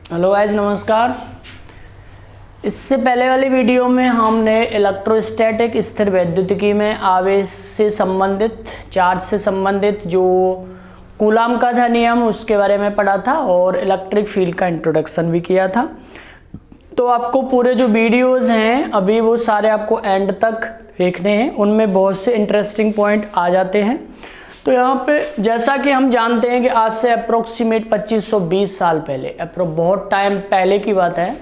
Hello guys, नमस्कार। इससे पहले वाली वीडियो में हमने इलेक्ट्रोस्टैटिक स्थिर वैद्युतिकी में आवेश से संबंधित, चार्ज से संबंधित जो कूलाम का था नियम, उसके बारे में पढ़ा था और इलेक्ट्रिक फील्ड का इंट्रोडक्शन भी किया था। तो आपको पूरे जो वीडियोस हैं अभी वो सारे आपको एंड तक देखने हैं, उनमें बहुत से इंटरेस्टिंग पॉइंट आ जाते हैं। तो यहाँ पे जैसा कि हम जानते हैं कि आज से अप्रोक्सीमेट 2520 साल पहले, बहुत टाइम पहले की बात है।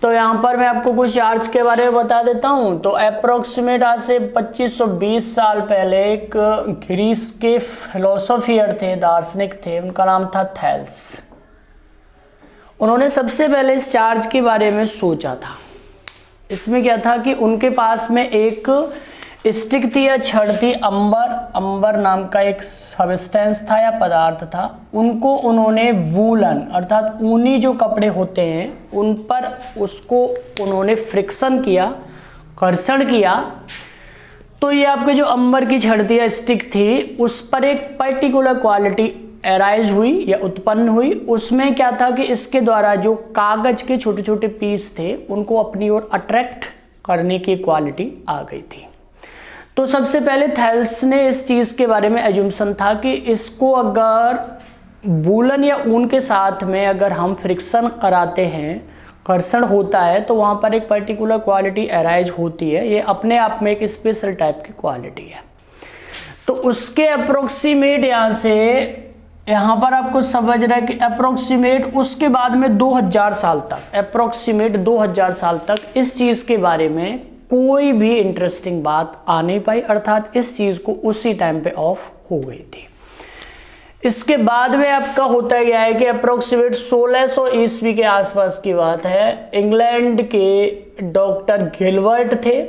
तो यहाँ पर मैं आपको कुछ चार्ज के बारे में बता देता हूँ। तो अप्रोक्सीमेट आज से 2520 साल पहले एक ग्रीस के फिलोसोफियर थे, दार्शनिक थे, उनका नाम था थैल्स। उन्होंने सबसे पहले इस चार्ज के बारे में सोचा था। इसमें क्या था कि उनके पास में एक स्टिक थी या छड़ थी, अंबर नाम का एक सब्सटेंस था या पदार्थ था। उनको उन्होंने वूलन अर्थात ऊनी जो कपड़े होते हैं उन पर उसको उन्होंने फ्रिक्शन किया, घर्षण किया। तो ये आपके जो अंबर की छड़ थी या स्टिक थी, उस पर एक पर्टिकुलर क्वालिटी एराइज हुई या उत्पन्न हुई। उसमें क्या था कि इसके द्वारा जो कागज के छोटे छोटे पीस थे उनको अपनी ओर अट्रैक्ट करने की क्वालिटी आ गई थी। तो सबसे पहले थैल्स ने इस चीज़ के बारे में एज्यूम्पशन था कि इसको अगर वूलन या ऊन के साथ में अगर हम फ्रिक्शन कराते हैं, घर्षण होता है, तो वहाँ पर एक पर्टिकुलर क्वालिटी एराइज होती है। ये अपने आप में एक स्पेशल टाइप की क्वालिटी है। तो उसके अप्रोक्सीमेट यहाँ पर आपको समझ रहा है कि अप्रोक्सीमेट उसके बाद में 2000 साल तक, अप्रोक्सीमेट 2000 साल तक इस चीज़ के बारे में कोई भी इंटरेस्टिंग बात आ नहीं पाई, अर्थात इस चीज़ को उसी टाइम पे ऑफ हो गई थी। इसके बाद में आपका होता गया है कि अप्रोक्सीमेट 1600 ईस्वी के आसपास की बात है। इंग्लैंड के डॉक्टर गिलबर्ट थे,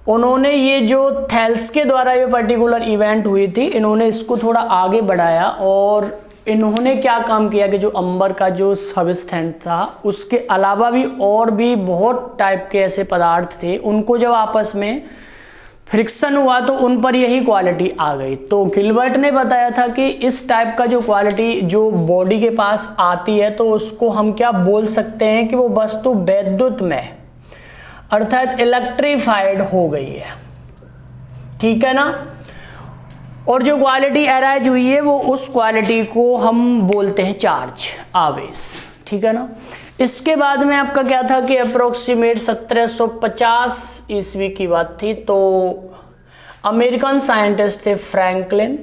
उन्होंने ये जो थैल्स के द्वारा ये पर्टिकुलर इवेंट हुई थी, इन्होंने इसको थोड़ा आगे बढ़ाया और इन्होंने क्या काम किया कि जो अंबर का जो सब्सटेंस था उसके अलावा भी और भी बहुत टाइप के ऐसे पदार्थ थे, उनको जब आपस में फ्रिक्शन हुआ तो उन पर यही क्वालिटी आ गई। तो गिलबर्ट ने बताया था कि इस टाइप का जो क्वालिटी जो बॉडी के पास आती है तो उसको हम क्या बोल सकते हैं कि वो वस्तु वैद्युत में अर्थात इलेक्ट्रीफाइड हो गई है, ठीक है ना। और जो क्वालिटी अराइज हुई है वो उस क्वालिटी को हम बोलते हैं चार्ज, आवेश, ठीक है ना। इसके बाद में आपका क्या था कि अप्रोक्सीमेट 1750 ईस्वी की बात थी। तो अमेरिकन साइंटिस्ट थे फ्रैंकलिन,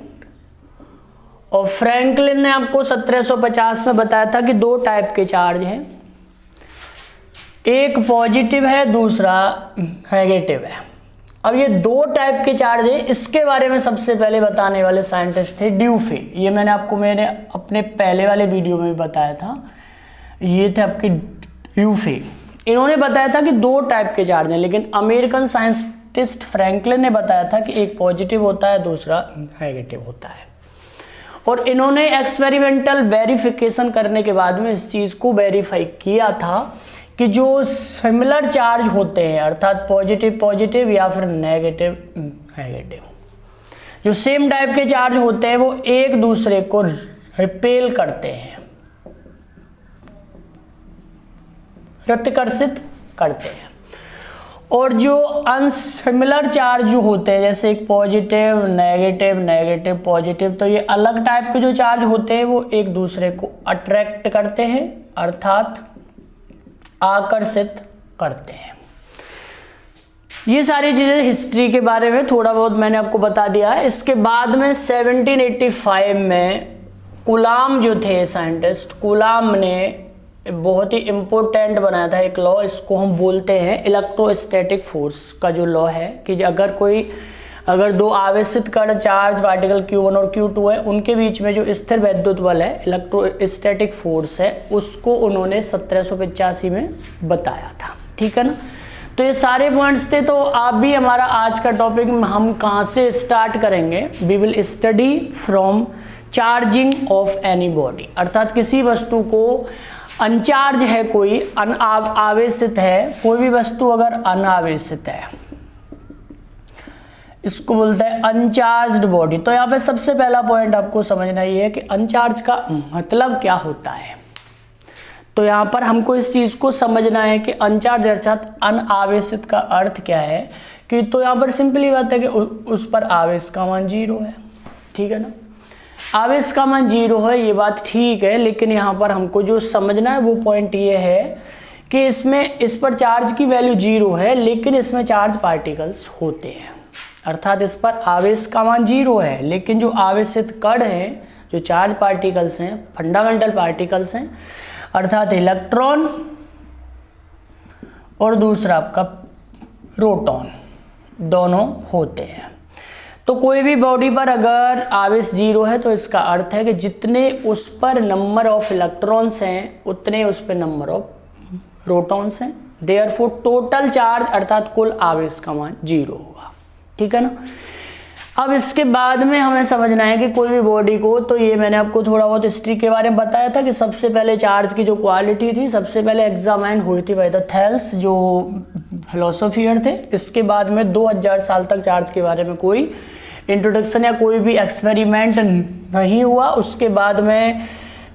और फ्रैंकलिन ने आपको 1750 में बताया था कि दो टाइप के चार्ज हैं, एक पॉजिटिव है, दूसरा नेगेटिव है। अब ये दो टाइप के चार्ज है, इसके बारे में सबसे पहले बताने वाले साइंटिस्ट थे ड्यूफे। ये मैंने आपको अपने पहले वाले वीडियो में भी बताया था। ये थे आपके ड्यूफे। इन्होंने बताया था कि दो टाइप के चार्ज हैं, लेकिन अमेरिकन साइंटिस्ट फ्रैंकलिन ने बताया था कि एक पॉजिटिव होता है, दूसरा नेगेटिव होता है। और इन्होंने एक्सपेरिमेंटल वेरिफिकेशन करने के बाद में इस चीज़ को वेरीफाई किया था कि जो सिमिलर चार्ज होते हैं अर्थात पॉजिटिव पॉजिटिव या फिर नेगेटिव नेगेटिव, जो सेम टाइप के चार्ज होते हैं वो एक दूसरे को रिपेल करते हैं, प्रतिकर्षित करते हैं। और जो अनसिमिलर चार्ज जो होते हैं जैसे एक पॉजिटिव नेगेटिव नेगेटिव पॉजिटिव, तो ये अलग टाइप के जो चार्ज होते हैं वो एक दूसरे को अट्रैक्ट करते हैं अर्थात आकर्षित करते हैं। ये सारी चीज़ें हिस्ट्री के बारे में थोड़ा बहुत मैंने आपको बता दिया है। इसके बाद में 1785 में कूलाम जो थे साइंटिस्ट, कूलाम ने बहुत ही इम्पोर्टेंट बनाया था एक लॉ, इसको हम बोलते हैं इलेक्ट्रोस्टैटिक फोर्स का जो लॉ है कि अगर दो आवेशित कण चार्ज पार्टिकल Q1 और Q2 है, उनके बीच में जो स्थिर वैद्युत बल है, इलेक्ट्रोस्टैटिक फोर्स है, उसको उन्होंने 1785 में बताया था, ठीक है ना। तो ये सारे पॉइंट्स थे। तो आप भी हमारा आज का टॉपिक हम कहाँ से स्टार्ट करेंगे, we will study from charging of any body, अर्थात किसी वस्तु को अनचार्ज है, कोई आवेशित है, कोई भी वस्तु अगर अनावेशित है, इसको बोलते हैं अनचार्ज्ड बॉडी। तो यहाँ पे सबसे पहला पॉइंट आपको समझना ये है कि अनचार्ज का मतलब क्या होता है। तो यहाँ पर हमको इस चीज को समझना है कि अनचार्ज अर्थात अनावेशित का अर्थ क्या है। कि तो यहाँ पर सिंपली बात है कि उस पर आवेश का मान 0 है, ठीक है ना। आवेश का मान 0 है, ये बात ठीक है, लेकिन यहाँ पर हमको जो समझना है वो पॉइंट ये है कि इसमें इस पर चार्ज की वैल्यू 0 है, लेकिन इसमें चार्ज पार्टिकल्स होते हैं। अर्थात इस पर आवेश का मान 0 है, लेकिन जो आवेशित कण हैं, जो चार्ज पार्टिकल्स हैं, फंडामेंटल पार्टिकल्स हैं, अर्थात इलेक्ट्रॉन और दूसरा आपका प्रोटॉन, दोनों होते हैं। तो कोई भी बॉडी पर अगर आवेश 0 है तो इसका अर्थ है कि जितने उस पर नंबर ऑफ इलेक्ट्रॉन्स हैं उतने उस पर नंबर ऑफ प्रोटॉन्स हैं। देयरफॉर टोटल चार्ज अर्थात कुल आवेश का मान 0 होगा, ठीक है ना। अब इसके बाद में हमें समझना है कि कोई भी बॉडी को, तो ये मैंने आपको थोड़ा बहुत हिस्ट्री के बारे में बताया था कि सबसे पहले चार्ज की जो क्वालिटी थी सबसे पहले एग्जामिन हुई थी बाय द थेल्स, जो फिलोसोफियर थे। इसके बाद में 2000 साल तक चार्ज के बारे में कोई इंट्रोडक्शन या कोई भी एक्सपेरिमेंट नहीं हुआ। उसके बाद में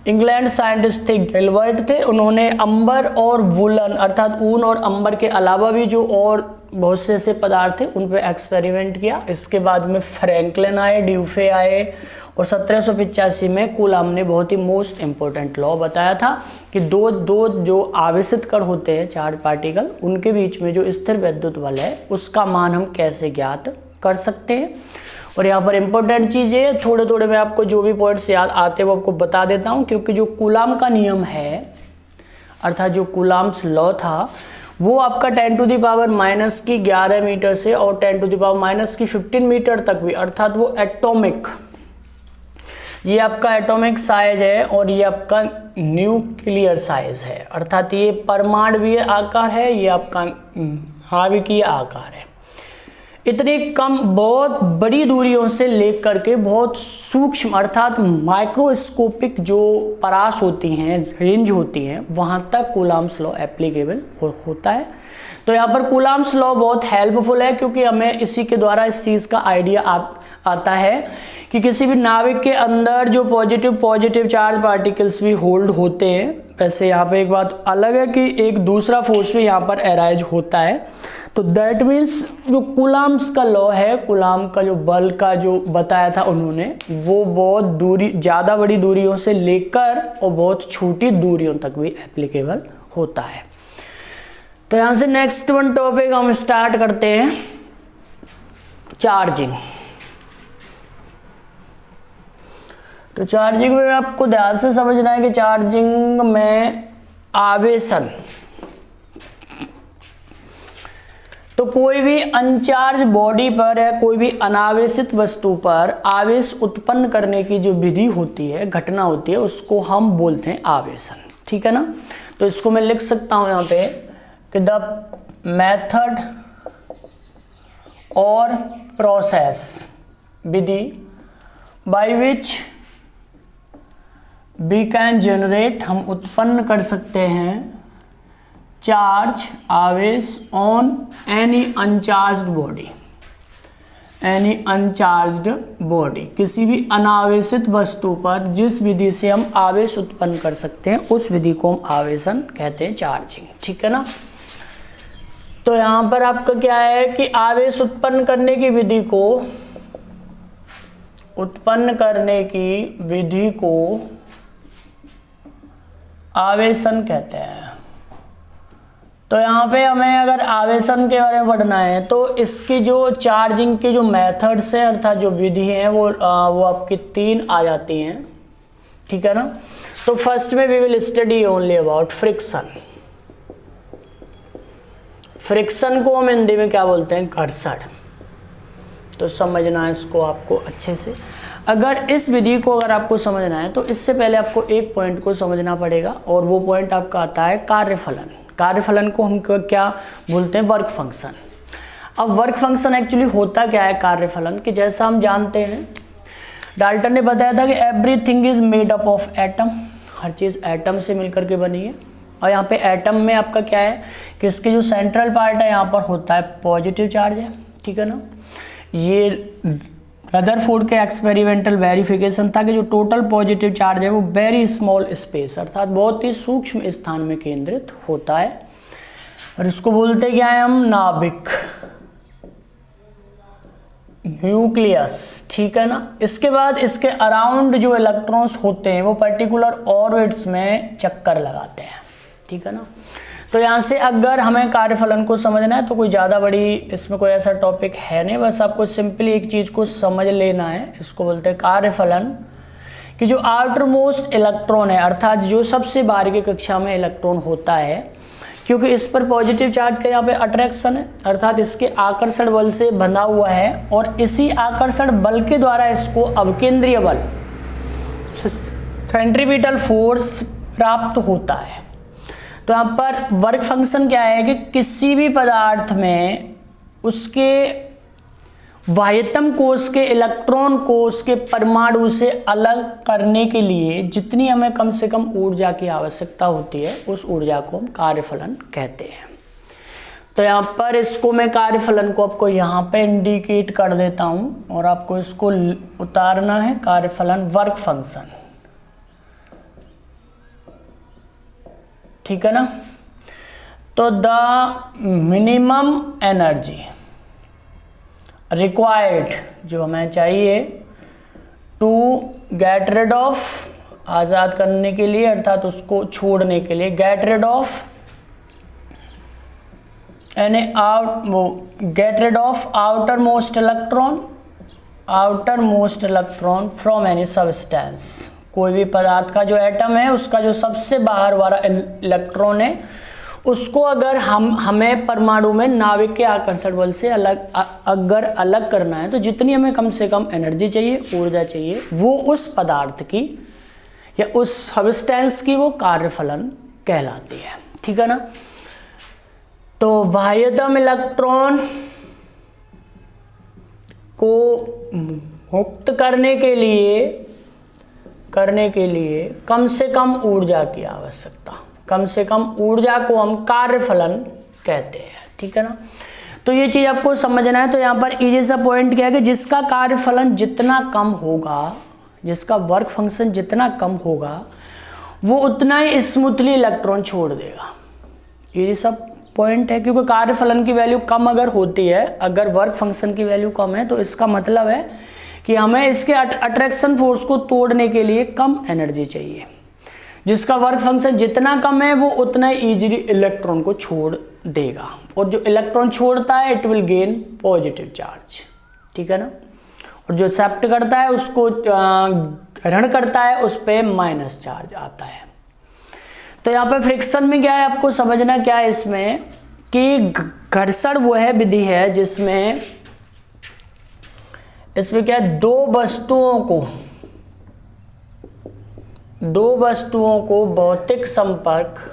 इंग्लैंड साइंटिस्ट थे गिलबर्ट थे, उन्होंने अंबर और वुलन अर्थात ऊन और अंबर के अलावा भी जो और बहुत से ऐसे पदार्थ थे उन पे एक्सपेरिमेंट किया। इसके बाद में फ्रैंकलिन आए, ड्यूफे आए और 1785 में कूलाम ने बहुत ही मोस्ट इंपॉर्टेंट लॉ बताया था कि दो जो आवेशित कण होते हैं चार्ज पार्टिकल, उनके बीच में जो स्थिर वैद्युत बल है उसका मान हम कैसे ज्ञात कर सकते हैं। और यहाँ पर इंपॉर्टेंट चीज़ है, थोड़े थोड़े मैं आपको जो भी पॉइंट्स याद आते हैं वो आपको बता देता हूँ, क्योंकि जो कूलाम का नियम है अर्थात जो कूलाम्स लॉ था वो आपका 10⁻⁻11 मीटर से और 10⁻⁻15 मीटर तक भी, अर्थात वो एटॉमिक, ये आपका एटॉमिक साइज है और ये आपका न्यूक्लियर साइज है, अर्थात ये परमाणुवीय आकार है, ये आपका आणविकीय आकार है। इतनी कम बहुत बड़ी दूरियों से लेकर के बहुत सूक्ष्म अर्थात माइक्रोस्कोपिक जो परास होती हैं, रेंज होती हैं, वहाँ तक कूलाम्स लॉ एप्लीकेबल होता है। तो यहाँ पर कूलाम्स लॉ बहुत हेल्पफुल है, क्योंकि हमें इसी के द्वारा इस चीज़ का आइडिया आता है कि किसी भी नाविक के अंदर जो पॉजिटिव चार्ज पार्टिकल्स भी होल्ड होते हैं। वैसे यहाँ पे एक बात अलग है कि एक दूसरा फोर्स भी यहाँ पर अराइज होता है। तो दैट मीन्स जो कूलाम्स का लॉ है, कूलाम का जो बल का जो बताया था उन्होंने, वो बहुत दूरी, ज़्यादा बड़ी दूरियों से लेकर और बहुत छोटी दूरियों तक भी एप्लीकेबल होता है। तो यहाँ से नेक्स्ट वन टॉपिक हम स्टार्ट करते हैं, चार्जिंग। तो चार्जिंग में आपको ध्यान से समझना है कि चार्जिंग में आवेशन, तो कोई भी अनचार्ज बॉडी पर या कोई भी अनावेशित वस्तु पर आवेश उत्पन्न करने की जो विधि होती है, घटना होती है, उसको हम बोलते हैं आवेशन, ठीक है ना। तो इसको मैं लिख सकता हूं यहाँ पे कि द मेथड और प्रोसेस, विधि by which we can generate, हम उत्पन्न कर सकते हैं चार्ज, आवेश on any uncharged body, any uncharged body, किसी भी अनावेशित वस्तु पर जिस विधि से हम आवेश उत्पन्न कर सकते हैं उस विधि को हम आवेशन कहते हैं, चार्जिंग, ठीक है ना। तो यहां पर आपका क्या है कि आवेश उत्पन्न करने की विधि को आवेशन कहते हैं। तो यहाँ पे हमें अगर आवेशन के बारे में पढ़ना है तो इसकी जो चार्जिंग की जो मेथड्स है अर्थात जो विधि है वो आपकी 3 आ जाती हैं, ठीक है ना। तो फर्स्ट में we will study only about friction. Friction को हम हिंदी में क्या बोलते हैं, घर्षण। तो समझना है इसको आपको अच्छे से। अगर इस विधि को अगर आपको समझना है तो इससे पहले आपको एक पॉइंट को समझना पड़ेगा, और वो पॉइंट आपका आता है कार्यफलन। कार्यफलन को हम क्या बोलते हैं, वर्क फंक्शन। अब वर्क फंक्शन एक्चुअली होता क्या है कार्यफलन, कि जैसा हम जानते हैं डाल्टन ने बताया था कि everything is made up of atom, her cheese atom से मिलकर के बनी है। और यहाँ पे एटम में आपका क्या है कि इसके जो सेंट्रल पार्ट है यहाँ पर होता है पॉजिटिव चार्ज है, ठीक है ना। ये रदरफोर्ड के एक्सपेरिमेंटल वेरिफिकेशन था कि जो टोटल पॉजिटिव चार्ज है वो वेरी स्मॉल स्पेस अर्थात बहुत ही सूक्ष्म स्थान में केंद्रित होता है, और इसको बोलते क्या है हम, नाभिक, न्यूक्लियस, ठीक है ना। इसके बाद इसके अराउंड जो इलेक्ट्रॉन्स होते हैं वो पर्टिकुलर ऑर्बिट्स में चक्कर लगाते हैं, ठीक है ना। तो यहाँ से अगर हमें कार्यफलन को समझना है तो कोई ज़्यादा बड़ी इसमें कोई ऐसा टॉपिक है नहीं, बस आपको सिंपली एक चीज़ को समझ लेना है। इसको बोलते हैं कार्यफलन कि जो आउटर मोस्ट इलेक्ट्रॉन है अर्थात जो सबसे बाहर की कक्षा में इलेक्ट्रॉन होता है, क्योंकि इस पर पॉजिटिव चार्ज का यहाँ पे अट्रैक्शन है अर्थात इसके आकर्षण बल से बंधा हुआ है, और इसी आकर्षण बल के द्वारा इसको अवकेंद्रीय बल, सेंट्रीपिटल फोर्स प्राप्त होता है। तो यहाँ पर वर्क फंक्शन क्या है कि किसी भी पदार्थ में उसके बाह्यतम कोश के इलेक्ट्रॉन को उसके परमाणु से अलग करने के लिए जितनी हमें कम से कम ऊर्जा की आवश्यकता होती है उस ऊर्जा को हम कार्यफलन कहते हैं। तो यहाँ पर इसको मैं कार्यफलन को आपको यहाँ पे इंडिकेट कर देता हूँ और आपको इसको उतारना है, कार्यफलन वर्क फंक्शन, ठीक है ना। तो द मिनिमम एनर्जी रिक्वायर्ड, जो हमें चाहिए टू गेट रिड ऑफ, आज़ाद करने के लिए अर्थात उसको छोड़ने के लिए, get rid of any get rid of outermost electron from any substance. कोई भी पदार्थ का जो एटम है उसका जो सबसे बाहर वाला इलेक्ट्रॉन है उसको अगर हमें परमाणु में नाभिक के आकर्षण बल से अलग करना है तो जितनी हमें कम से कम एनर्जी चाहिए, ऊर्जा चाहिए, वो उस पदार्थ की या उस सब्सटेंस की वो कार्यफलन कहलाती है, ठीक है ना। तो बाह्यतम इलेक्ट्रॉन को मुक्त करने के लिए कम से कम ऊर्जा की आवश्यकता, कम से कम ऊर्जा को हम कार्यफलन कहते हैं, ठीक है ना। तो ये चीज आपको समझना है। तो यहाँ पर इजी सा पॉइंट क्या है कि जिसका कार्यफलन जितना कम होगा, जिसका वर्क फंक्शन जितना कम होगा वो उतना ही स्मूथली इलेक्ट्रॉन छोड़ देगा। ये सब पॉइंट है, क्योंकि कार्यफलन की वैल्यू कम अगर होती है, अगर वर्क फंक्शन की वैल्यू कम है तो इसका मतलब है कि हमें इसके अट्रैक्शन फोर्स को तोड़ने के लिए कम एनर्जी चाहिए। जिसका वर्क फंक्शन जितना कम है वो उतना इजीली इलेक्ट्रॉन को छोड़ देगा, और जो इलेक्ट्रॉन छोड़ता है it will gain positive charge, ठीक है ना। और जो एक्सेप्ट करता है उसको ग्रहण करता है उस पर माइनस चार्ज आता है। तो यहाँ पे फ्रिक्शन में क्या है आपको समझना क्या है इसमें कि घर्षण वो है विधि है जिसमें इसमें क्या है, दो वस्तुओं को भौतिक संपर्क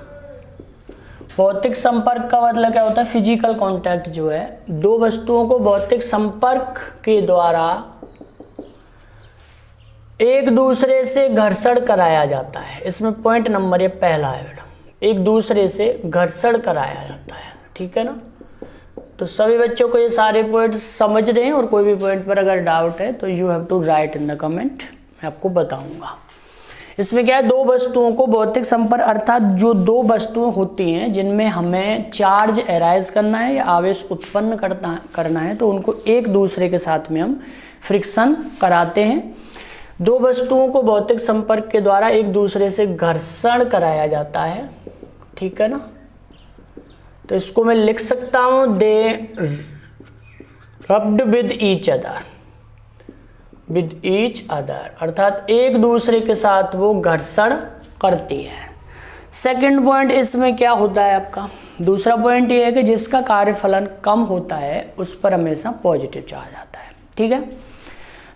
का मतलब क्या होता है, फिजिकल कांटेक्ट जो है, दो वस्तुओं को भौतिक संपर्क के द्वारा एक दूसरे से घर्षण कराया जाता है। इसमें पॉइंट नंबर ये पहला है बेटा, एक दूसरे से घर्षण कराया जाता है, ठीक है ना। तो सभी बच्चों को ये सारे पॉइंट समझ रहे हैं, और कोई भी पॉइंट पर अगर डाउट है तो you have to write in the comment, मैं आपको बताऊंगा। इसमें क्या है, दो वस्तुओं को भौतिक संपर्क अर्थात जो दो वस्तुएं होती हैं जिनमें हमें चार्ज एराइज करना है या आवेश उत्पन्न करना है तो उनको एक दूसरे के साथ में हम फ्रिक्शन कराते हैं। दो वस्तुओं को भौतिक संपर्क के द्वारा एक दूसरे से घर्षण कराया जाता है, ठीक है ना। तो इसको मैं लिख सकता हूं, दे रब्ड विद ईच अदर अर्थात एक दूसरे के साथ वो घर्षण करती है। सेकंड पॉइंट इसमें क्या होता है आपका, दूसरा पॉइंट ये है कि जिसका कार्यफलन कम होता है उस पर हमेशा पॉजिटिव चार्ज आता है, ठीक है।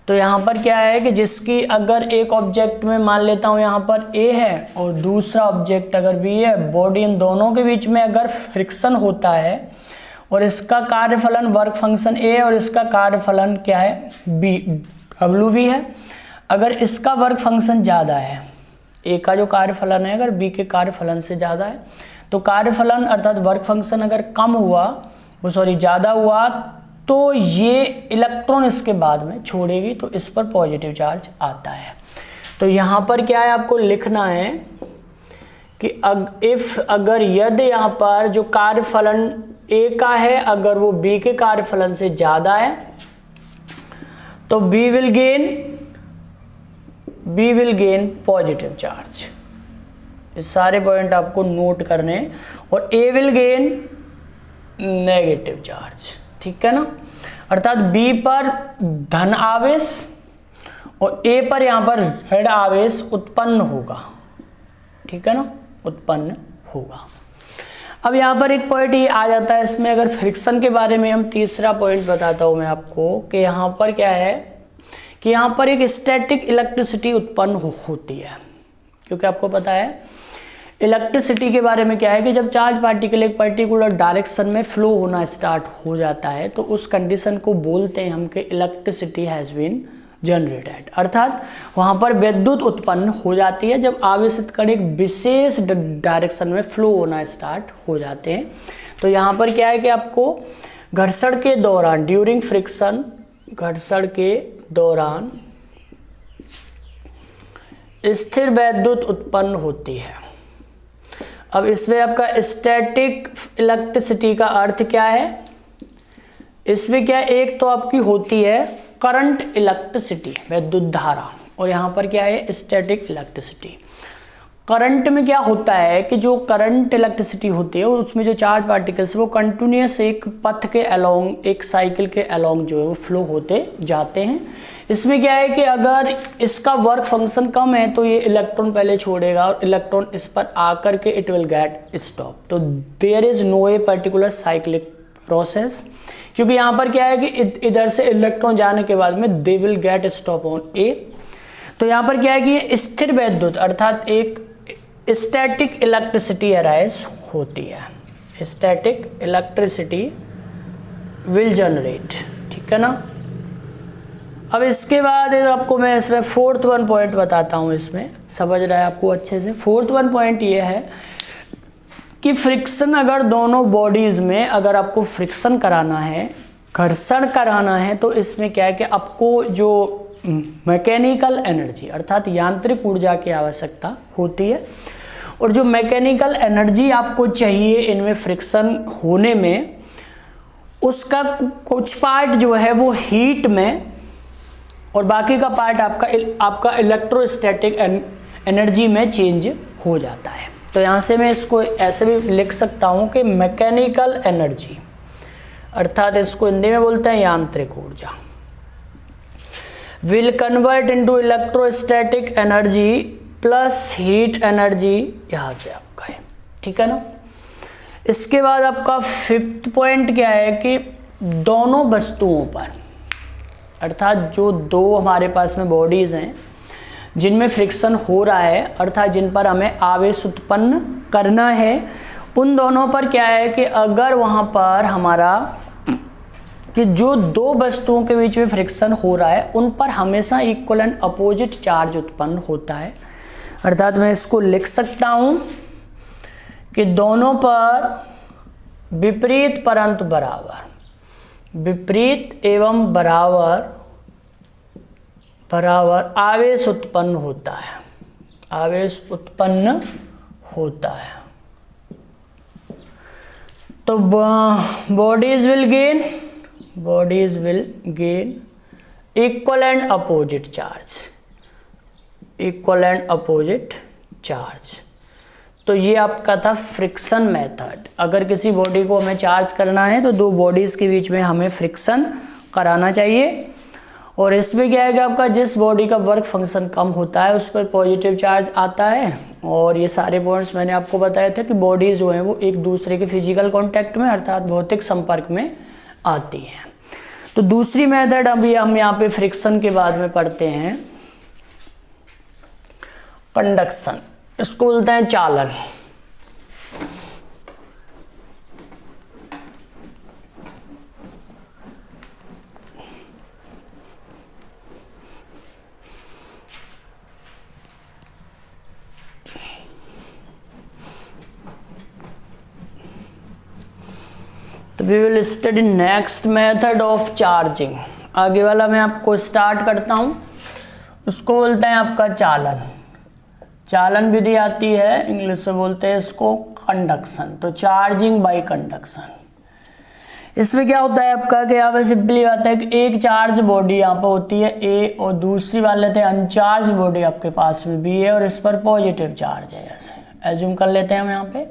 तो यहाँ पर क्या है कि जिसकी अगर एक ऑब्जेक्ट में मान लेता हूँ यहाँ पर A है और दूसरा ऑब्जेक्ट अगर B है, बॉडी इन दोनों के बीच में अगर फ्रिक्शन होता है और इसका कार्यफलन वर्क फंक्शन A है और इसका कार्यफलन क्या है B WV है। अगर इसका वर्क फंक्शन ज़्यादा है, A का जो कार्यफलन है अगर B के कार्यफलन से ज़्यादा है तो कार्यफलन अर्थात वर्क फंक्शन अगर कम हुआ ज़्यादा हुआ तो ये इलेक्ट्रॉन इसके बाद में छोड़ेगी, तो इस पर पॉजिटिव चार्ज आता है। तो यहाँ पर क्या है, आपको लिखना है कि अगर यदि यहाँ पर जो कार्यफलन ए का है अगर वो बी के कार्यफलन से ज्यादा है तो B will gain positive charge. ये सारे पॉइंट आपको नोट करने हैं। और A will gain negative charge, ठीक है ना। अर्थात बी पर धन आवेश और ए पर यहां पर ऋण आवेश उत्पन्न होगा, ठीक है ना, उत्पन्न होगा। अब यहां पर एक पॉइंट ये आ जाता है इसमें, अगर फ्रिक्शन के बारे में हम तीसरा पॉइंट बताता हूं मैं आपको कि यहां पर क्या है कि यहां पर एक स्टैटिक इलेक्ट्रिसिटी उत्पन्न होती है। क्योंकि आपको पता है इलेक्ट्रिसिटी के बारे में क्या है कि जब चार्ज पार्टिकल एक पर्टिकुलर डायरेक्शन में फ्लो होना स्टार्ट हो जाता है तो उस कंडीशन को बोलते हैं हम कि इलेक्ट्रिसिटी हैज़ बीन जनरेटेड। अर्थात वहां पर विद्युत उत्पन्न हो जाती है जब आवेशित कण एक विशेष डायरेक्शन में फ्लो होना स्टार्ट हो जाते हैं। तो यहाँ पर क्या है कि आपको घर्षण के दौरान, ड्यूरिंग फ्रिक्शन, घर्षण के दौरान स्थिर विद्युत उत्पन्न होती है। अब इसमें आपका स्टैटिक इलेक्ट्रिसिटी का अर्थ क्या है, इसमें क्या एक तो आपकी होती है करंट इलेक्ट्रिसिटी, विद्युत धारा, और यहाँ पर क्या है स्टैटिक इलेक्ट्रिसिटी। करंट में क्या होता है कि जो करंट इलेक्ट्रिसिटी होती है उसमें जो चार्ज पार्टिकल्स वो कंटिन्यूस एक पथ के अलोंग, एक साइकिल के अलोंग जो है वो फ्लो होते जाते हैं। इसमें क्या है कि अगर इसका वर्क फंक्शन कम है तो ये इलेक्ट्रॉन पहले छोड़ेगा और इलेक्ट्रॉन इस पर आकर के इट विल गेट स्टॉप। तो there is no a particular cyclic process, क्योंकि यहाँ पर क्या है कि इधर से इलेक्ट्रॉन जाने के बाद में they will get stop on a. तो यहाँ पर क्या है कि ये स्थिर विद्युत अर्थात एक स्टैटिक इलेक्ट्रिसिटी अराइज होती है। स्टैटिक इलेक्ट्रिसिटी विल जनरेट, ठीक है ना। अब इसके बाद आपको मैं इसमें फोर्थ वन पॉइंट बताता हूँ, इसमें समझ रहा है आपको अच्छे से। फोर्थ वन पॉइंट ये है कि फ्रिक्शन अगर दोनों बॉडीज में अगर आपको फ्रिक्शन कराना है, घर्षण कराना है, तो इसमें क्या है कि आपको जो मैकेनिकल एनर्जी अर्थात यांत्रिक ऊर्जा की आवश्यकता होती है। और जो मैकेनिकल एनर्जी आपको चाहिए इनमें फ्रिक्शन होने में, उसका कुछ पार्ट जो है वो हीट में और बाकी का पार्ट आपका इलेक्ट्रोस्टैटिक एनर्जी में चेंज हो जाता है। तो यहाँ से मैं इसको ऐसे भी लिख सकता हूँ कि मैकेनिकल एनर्जी अर्थात इसको हिंदी में बोलते हैं यांत्रिक ऊर्जा will convert into electrostatic energy plus heat energy, यहाँ से आपका है, ठीक है ना। इसके बाद आपका फिफ्थ पॉइंट क्या है कि दोनों वस्तुओं पर अर्थात जो दो हमारे पास में बॉडीज हैं जिनमें फ्रिक्शन हो रहा है अर्थात जिन पर हमें आवेश उत्पन्न करना है, उन दोनों पर क्या है कि अगर वहाँ पर हमारा कि जो दो वस्तुओं के बीच में फ्रिक्शन हो रहा है उन पर हमेशा इक्वल एंड अपोजिट चार्ज उत्पन्न होता है। अर्थात मैं इसको लिख सकता हूं कि दोनों पर विपरीत परंतु बराबर, विपरीत एवं बराबर आवेश उत्पन्न होता है, आवेश उत्पन्न होता है। तो bodies will gain equal and opposite charge, equal and opposite charge. तो ये आपका था फ्रिक्शन मेथड। अगर किसी बॉडी को हमें चार्ज करना है तो दो बॉडीज के बीच में हमें फ्रिक्शन कराना चाहिए। और इसमें क्या है कि आपका जिस बॉडी का वर्क फंक्शन कम होता है उस पर पॉजिटिव चार्ज आता है। और ये सारे पॉइंट्स मैंने आपको बताया था कि बॉडीज जो हैं वो एक दूसरे के फिजिकल कांटेक्ट में अर्थात भौतिक संपर्क में आती हैं। तो दूसरी मेथड अभी हम यहाँ पे फ्रिक्शन के बाद में पढ़ते हैं कंडक्शन, इसको बोलते हैं चालन। तो we will study next method of charging. आगे वाला मैं आपको स्टार्ट करता हूँ, उसको बोलते हैं आपका चालन। चालन विधि आती है, इंग्लिश में बोलते हैं इसको कंडक्शन। तो चार्जिंग बाय कंडक्शन, इसमें क्या होता है आपका कि यहाँ पे सिंपली बात है कि एक चार्ज बॉडी यहाँ पे होती है ए, और दूसरी वाले थे अनचार्ज बॉडी आपके पास में बी है, और इस पर पॉजिटिव चार्ज है, ऐसे एज्यूम कर लेते हैं हम यहाँ पे।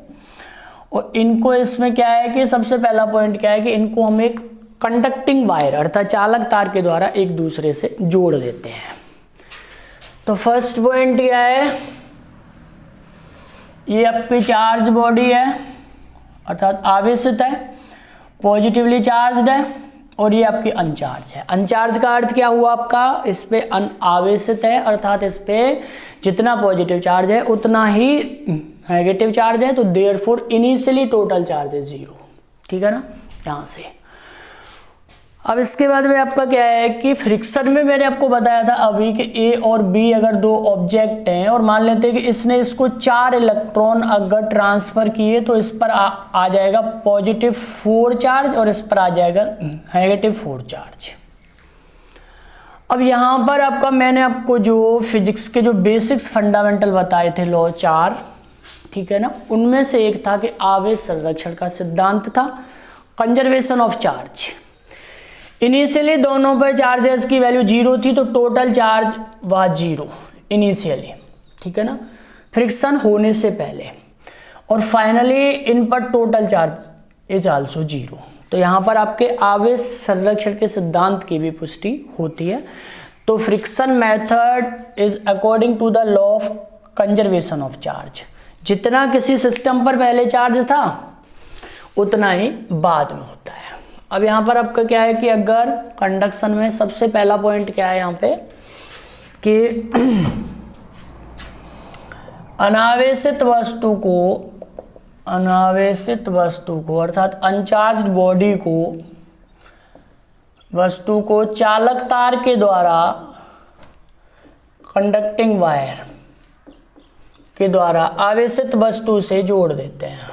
और इनको इसमें क्या है कि सबसे पहला पॉइंट क्या है कि इनको हम एक कंडक्टिंग वायर अर्थात चालक तार के द्वारा एक दूसरे से जोड़ देते हैं। तो फर्स्ट पॉइंट क्या है, ये आपकी चार्ज बॉडी है अर्थात आवेशित है, पॉजिटिवली चार्ज्ड है, और ये आपकी अनचार्ज है। अनचार्ज का अर्थ क्या हुआ आपका, इस पे अनावेशित है अर्थात इस पे जितना पॉजिटिव चार्ज है उतना ही नेगेटिव चार्ज है, तो देयरफॉर इनिशियली टोटल चार्ज है 0। ठीक है ना, यहाँ से। अब इसके बाद में आपका क्या है कि फ्रिक्शन में मैंने आपको बताया था अभी कि ए और बी अगर दो ऑब्जेक्ट हैं और मान लेते हैं कि इसने इसको 4 इलेक्ट्रॉन अगर ट्रांसफर किए तो इस पर आ जाएगा पॉजिटिव 4 चार्ज और इस पर आ जाएगा नेगेटिव 4 चार्ज। अब यहाँ पर आपका मैंने आपको जो फिजिक्स के जो बेसिक्स फंडामेंटल बताए थे लॉ 4, ठीक है ना, उनमें से एक था कि आवेश संरक्षण का सिद्धांत था, कंजर्वेशन ऑफ चार्ज। इनिशियली दोनों पर चार्जेस की वैल्यू 0 थी, तो टोटल चार्ज वह 0 इनिशियली, ठीक है ना, फ्रिक्शन होने से पहले, और फाइनली इन पर टोटल चार्ज इज आल्सो 0। तो यहाँ पर आपके आवेश संरक्षण के सिद्धांत की भी पुष्टि होती है। तो friction method is according to the law of conservation of charge. जितना किसी सिस्टम पर पहले चार्ज था उतना ही बाद में होता है। अब यहाँ पर आपका क्या है कि अगर कंडक्शन में सबसे पहला पॉइंट क्या है यहाँ पे कि अनावेशित वस्तु को अर्थात अनचार्ज्ड बॉडी को वस्तु को चालक तार के द्वारा कंडक्टिंग वायर के द्वारा आवेशित वस्तु से जोड़ देते हैं,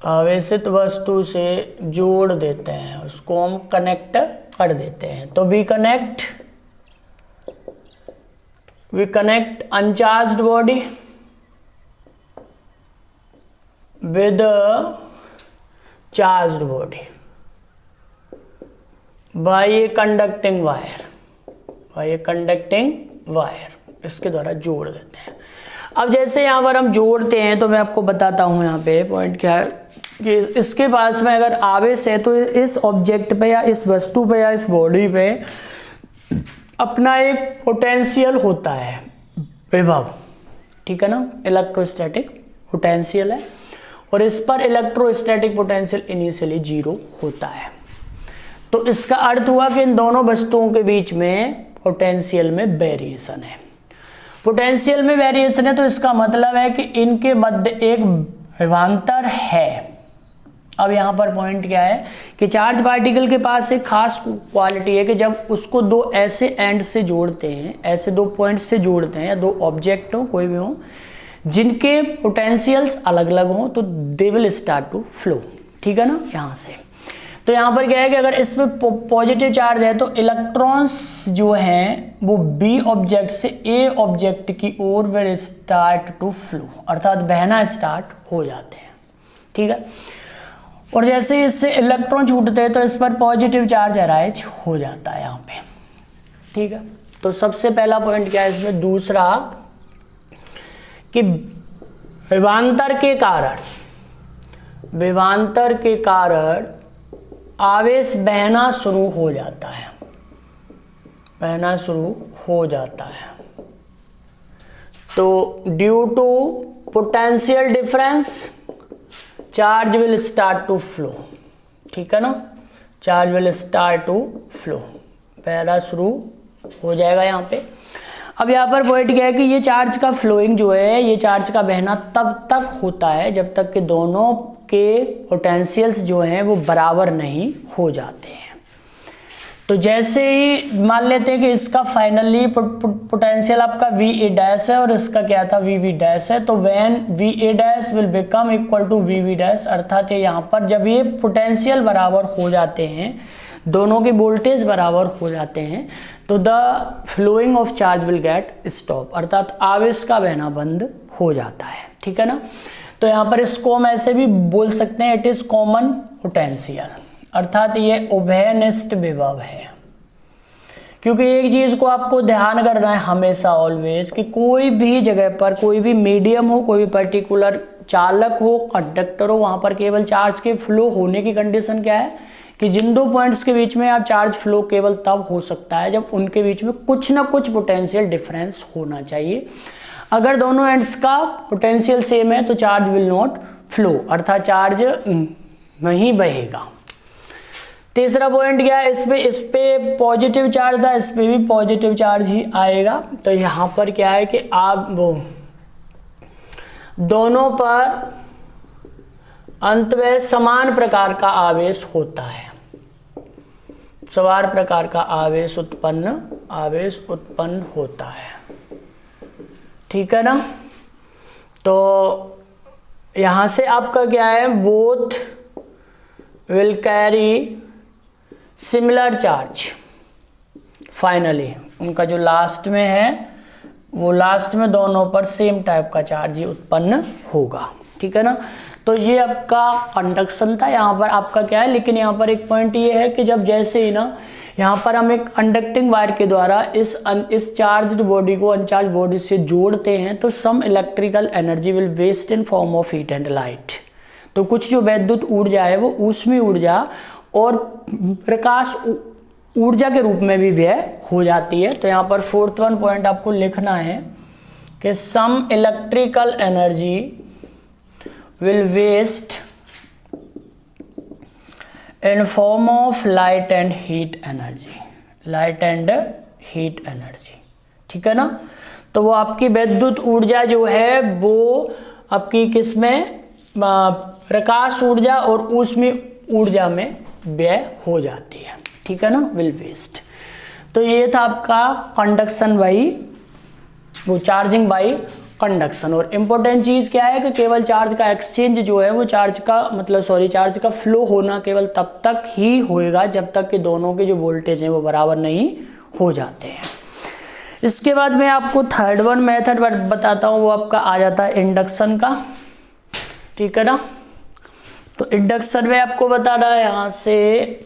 आवेशित वस्तु से जोड़ देते हैं, उसको हम कनेक्ट कर देते हैं। तो we connect uncharged body with charged body by a conducting wire, इसके द्वारा जोड़ देते हैं। अब जैसे यहाँ पर हम जोड़ते हैं तो मैं आपको बताता हूँ यहाँ पे पॉइंट क्या है कि इसके पास में अगर आवेश है तो इस ऑब्जेक्ट पे या इस वस्तु पे या इस बॉडी पे अपना एक पोटेंशियल होता है, विभव, ठीक है ना, इलेक्ट्रोस्टैटिक पोटेंशियल है, और इस पर इलेक्ट्रोस्टैटिक पोटेंशियल इनिशियली 0 होता है। तो इसका अर्थ हुआ कि इन दोनों वस्तुओं के बीच में पोटेंशियल में वेरिएशन है। पोटेंशियल में वेरिएशन है तो इसका मतलब है कि इनके मध्य एक विभवांतर है। अब यहाँ पर पॉइंट क्या है कि चार्ज पार्टिकल के पास एक खास क्वालिटी है कि जब उसको दो ऐसे एंड से जोड़ते हैं, ऐसे दो पॉइंट से जोड़ते हैं, या दो ऑब्जेक्ट हो कोई भी हो जिनके पोटेंशियल्स अलग अलग हों, तो they will start to flow, ठीक है ना, यहाँ से। तो यहाँ पर क्या है कि अगर इसमें पॉजिटिव चार्ज है तो इलेक्ट्रॉन्स जो हैं वो बी ऑब्जेक्ट से ए ऑब्जेक्ट की ओर विल स्टार्ट टू फ्लो, अर्थात बहना स्टार्ट हो जाते हैं, ठीक है। और जैसे इससे इलेक्ट्रॉन छूटते हैं तो इस पर पॉजिटिव चार्ज अराइज हो जाता है यहाँ पे, ठीक है। तो सबसे पहला पॉइंट क्या है इसमें, दूसरा कि विभवांतर के कारण आवेश बहना शुरू हो जाता है, तो due to potential difference charge will start to flow, ठीक है ना, charge will start to flow, बहना शुरू हो जाएगा यहाँ पे। अब यहाँ पर पॉइंट क्या है कि ये चार्ज का फ्लोइंग जो है, ये चार्ज का बहना तब तक होता है जब तक कि दोनों के पोटेंशियल्स जो हैं वो बराबर नहीं हो जाते हैं, तो जैसे ही मान लेते हैं कि इसका फाइनली पोटेंशियल आपका VA डैश है और इसका क्या था VV डैश है, तो when VA dash will become equal to VV dash, अर्थात यहाँ पर जब ये पोटेंशियल बराबर हो जाते हैं, दोनों के वोल्टेज बराबर हो जाते हैं, तो the flowing of charge will get stop, अर्थात आवेश का बहना बंद हो जाता है। ठीक है ना। तो यहाँ पर इसको हम ऐसे भी बोल सकते हैं, इट इज कॉमन पोटेंशियल, अर्थात ये उभयनिष्ठ विभव है। क्योंकि एक चीज को आपको ध्यान करना है हमेशा ऑलवेज कि कोई भी जगह पर कोई भी मीडियम हो, कोई भी पर्टिकुलर चालक हो, कंडक्टर हो, वहां पर केवल चार्ज के फ्लो होने की कंडीशन क्या है कि जिन दो पॉइंट्स के बीच में आप चार्ज फ्लो केवल तब हो सकता है जब उनके बीच में कुछ ना कुछ पोटेंशियल डिफरेंस होना चाहिए। अगर दोनों एंड्स का पोटेंशियल सेम है तो चार्ज विल नॉट फ्लो, अर्थात चार्ज नहीं बहेगा। तीसरा पॉइंट क्या है, इस पे पॉजिटिव चार्ज था, इस पे भी पॉजिटिव चार्ज ही आएगा। तो यहाँ पर क्या है कि आप वो दोनों पर अंत में समान प्रकार का आवेश होता है, समान प्रकार का आवेश उत्पन्न होता है। ठीक है ना। तो यहां से आपका क्या है, both will carry similar charge, finally उनका जो लास्ट में है वो लास्ट में दोनों पर सेम टाइप का चार्ज ही उत्पन्न होगा। ठीक है ना। तो ये आपका कंडक्शन था। यहाँ पर आपका क्या है, लेकिन यहाँ पर एक पॉइंट ये है कि जब जैसे ही ना यहाँ पर हम एक कंडक्टिंग वायर के द्वारा इस चार्ज्ड बॉडी को अनचार्ज बॉडी से जोड़ते हैं तो some electrical energy will waste in form of heat and light. तो कुछ जो वैद्युत ऊर्जा है वो ऊष्मीय ऊर्जा और प्रकाश ऊर्जा के रूप में भी व्यय हो जाती है। तो यहाँ पर फोर्थ वन पॉइंट आपको लिखना है कि some electrical energy will waste in form of light and heat energy. ठीक है ना। तो वो आपकी विद्युत ऊर्जा जो है वो आपकी किसमें, प्रकाश ऊर्जा और ऊष्मीय ऊर्जा में व्यय हो जाती है। ठीक है ना, विल वेस्ट। तो ये था आपका कंडक्शन बाई वो चार्जिंग बाई कंडक्शन। और इम्पोर्टेंट चीज क्या है कि केवल चार्ज का एक्सचेंज जो है वो चार्ज का फ्लो होना केवल तब तक ही होएगा जब तक कि दोनों के जो वोल्टेज हैं वो बराबर नहीं हो जाते हैं। इसके बाद मैं आपको थर्ड वन मेथड बताता हूँ, वो आपका आ जाता है इंडक्शन का। ठीक है ना। तो इंडक्शन में आपको बताना है यहां से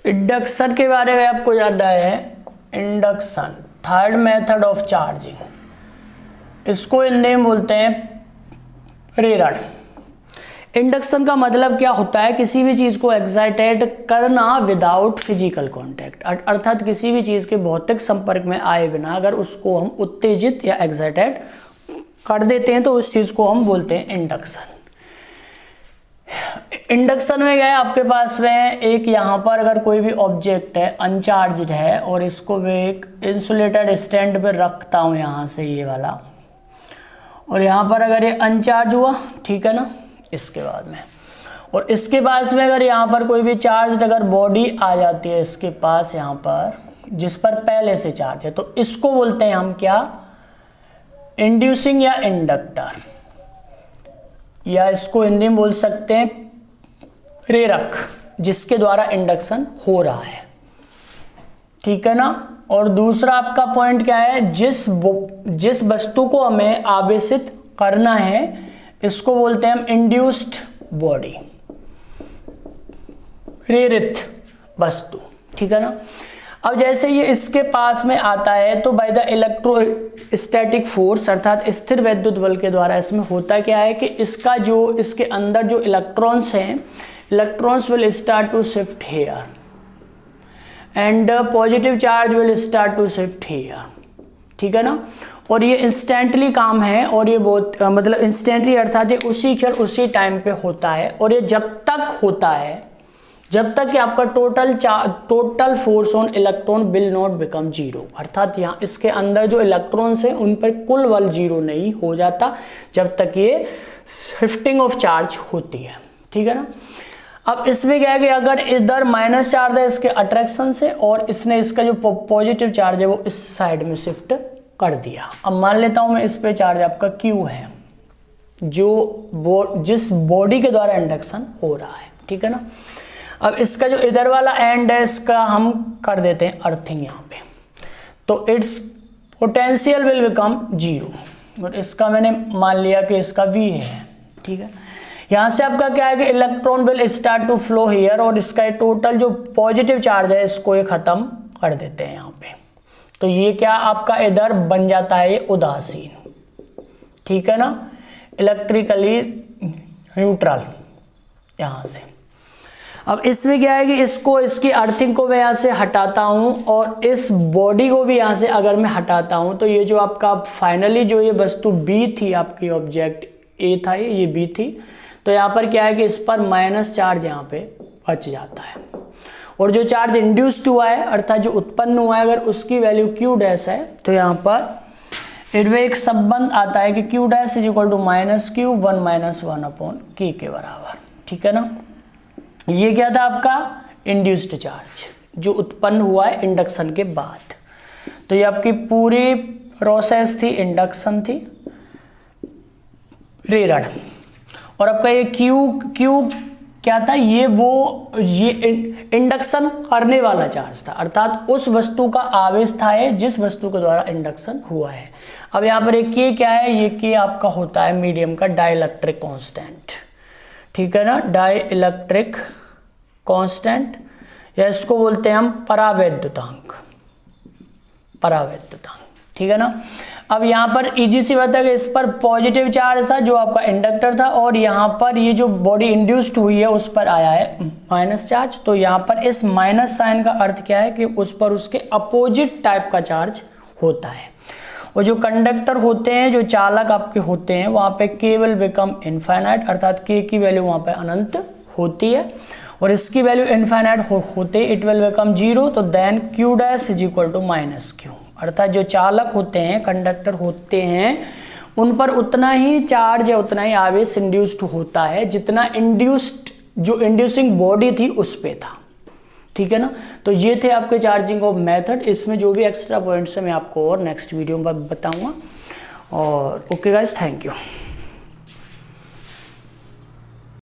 इंडक्शन के बारे में आपको जानना है। Induction third method of charging, इसको हिंदी में बोलते हैं प्रेरण। इंडक्शन का मतलब क्या होता है, किसी भी चीज को एक्साइटेड करना विदाउट फिजिकल कांटेक्ट, अर्थात किसी भी चीज के भौतिक संपर्क में आए बिना अगर उसको हम उत्तेजित या एक्साइटेड कर देते हैं तो उस चीज को हम बोलते हैं इंडक्शन। इंडक्शन में क्या है, आपके पास में एक यहाँ पर अगर कोई भी ऑब्जेक्ट है अनचार्ज्ड है और इसको मैं एक इंसुलेटेड स्टैंड पे रखता हूँ यहाँ से ये वाला, और यहाँ पर अगर ये अनचार्ज हुआ, ठीक है ना, इसके बाद में, और इसके पास में अगर यहाँ पर कोई भी चार्ज अगर बॉडी आ जाती है इसके पास यहाँ पर जिस पर पहले से चार्ज है, तो इसको बोलते हैं हम क्या, इंड्यूसिंग या इंडक्टर, या इसको हिंदी में बोल सकते हैं प्रेरक, जिसके द्वारा इंडक्शन हो रहा है। ठीक है ना। और दूसरा आपका पॉइंट क्या है, जिस वस्तु को हमें आवेशित करना है इसको बोलते हैं हम इंड्यूस्ड बॉडी, प्रेरित वस्तु। ठीक है ना। अब जैसे ये इसके पास में आता है तो बाय द इलेक्ट्रोस्टैटिक फोर्स अर्थात स्थिर वैद्युत बल के द्वारा इसमें होता क्या है कि इसका जो इसके अंदर जो इलेक्ट्रॉन्स हैं, electrons will start to shift here and positive charge will start to shift here. ठीक है ना। और ये इंस्टेंटली काम है, और ये बहुत मतलब इंस्टेंटली अर्थात ये उसी क्षण उसी टाइम पे होता है, और ये जब तक होता है जब तक कि आपका total force on electron will not become zero, अर्थात यहाँ इसके अंदर जो इलेक्ट्रॉन्स हैं उन पर कुल बल जीरो नहीं हो जाता जब तक ये शिफ्टिंग ऑफ चार्ज होती है, ठीक है ना। अब इसमें क्या है कि अगर इधर माइनस चार्ज है इसके अट्रैक्शन से और इसने इसका जो पॉजिटिव चार्ज है वो इस साइड में शिफ्ट कर दिया। अब मान लेता हूं मैं इस पे चार्ज आपका Q है जो जिस बॉडी के द्वारा इंडक्शन हो रहा है, ठीक है ना। अब इसका जो इधर वाला एंड है इसका हम कर देते हैं अर्थिंग यहाँ पे, तो it's potential will become zero, और इसका मैंने मान लिया कि इसका V है, ठीक है। यहाँ से आपका क्या है कि electron will start to flow here, और इसका टोटल जो पॉजिटिव चार्ज है इसको ये खत्म कर देते हैं यहाँ पे। तो ये क्या आपका इधर बन जाता है ये उदासीन, ठीक है ना, इलेक्ट्रिकली न्यूट्रल यहाँ से। अब इसमें क्या है कि इसको इसकी अर्थिंग को मैं यहाँ से हटाता हूँ और इस बॉडी को भी यहाँ से अगर मैं हटाता हूँ तो ये जो आपका फाइनली जो ये वस्तु B थी, आपकी ऑब्जेक्ट A था ये B थी, तो यहाँ पर क्या है कि इस पर माइनस चार्ज यहाँ पे बच जाता है, और जो चार्ज इंड्यूस्ड हुआ है अर्थात जो उत्पन्न हुआ है अगर उसकी वैल्यू Q डैश है तो यहाँ पर इनमें एक संबंध आता है कि Q dash is equal to minus Q 1 minus 1 upon K के बराबर, ठीक है ना। ये क्या था आपका इंड्यूस्ड चार्ज जो उत्पन्न हुआ है इंडक्शन के बाद। तो ये आपकी पूरी प्रोसेस थी, इंडक्शन थी, प्रेरण, और आपका ये Q क्या था, ये इंडक्शन करने वाला चार्ज था, अर्थात उस वस्तु का आवेश था ये जिस वस्तु के द्वारा इंडक्शन हुआ है। अब यहाँ पर एक K क्या है, ये K आपका होता है मीडियम का डाइलेक्ट्रिक कांस्टेंट, ठीक है ना, डाइलेक्ट्रिक कांस्टेंट, या इसको बोलते हैं हम परावैद्युतांक, ठीक है ना। अब यहाँ पर इजी सी बात है कि इस पर पॉजिटिव चार्ज था जो आपका इंडक्टर था, और यहाँ पर ये जो बॉडी इंड्यूस्ड हुई है उस पर आया है माइनस चार्ज। तो यहाँ पर इस माइनस साइन का अर्थ क्या है कि उस पर उसके अपोजिट टाइप का चार्ज होता है। और जो कंडक्टर होते हैं, जो चालक आपके होते हैं, वहाँ पे K विल बिकम इनफाइनाइट, अर्थात K की वैल्यू वहाँ पे अनंत होती है, और इसकी वैल्यू इनफाइनाइट होते इट विल बिकम जीरो। तो then Q dash is equal to minus Q, अर्थात जो चालक होते हैं, कंडक्टर होते हैं, उन पर उतना ही चार्ज या उतना ही आवेश इंड्यूस्ड होता है जितना जो इंड्यूसिंग बॉडी थी उस पे था, ठीक है ना। तो ये थे आपके चार्जिंग ऑफ मेथड। इसमें जो भी एक्स्ट्रा पॉइंट्स है मैं आपको और नेक्स्ट वीडियो में बताऊंगा। और ओके गाइस, थैंक यू।